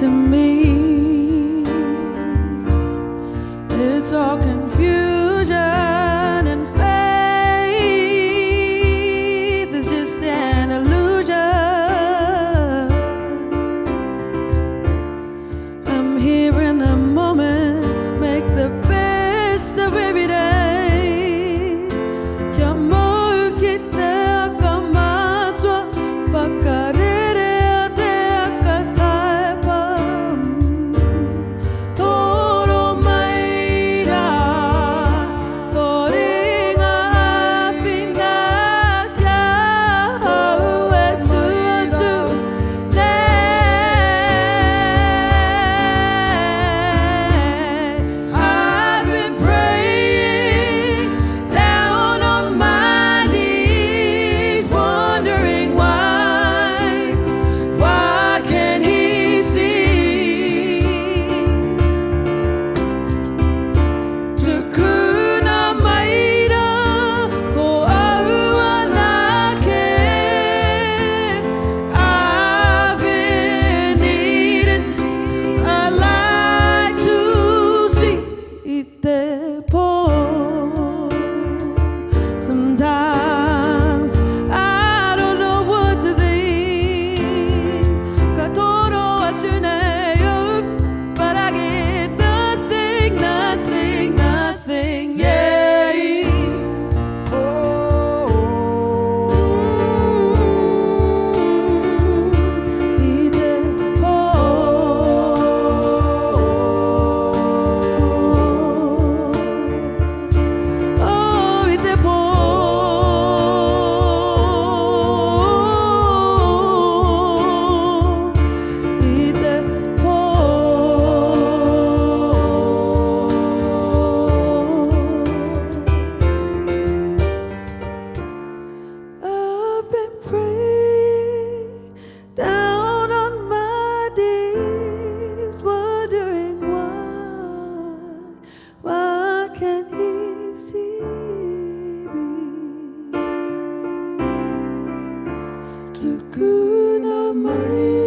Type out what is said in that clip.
To me, it's all confusion and faith is just an illusion. I'm here in the moment, make the best of every day. Sometimes I don't know what to think. But I get nothing, nothing, nothing, yeah. Down on my knees, wondering why can't he see me? Tukuna mai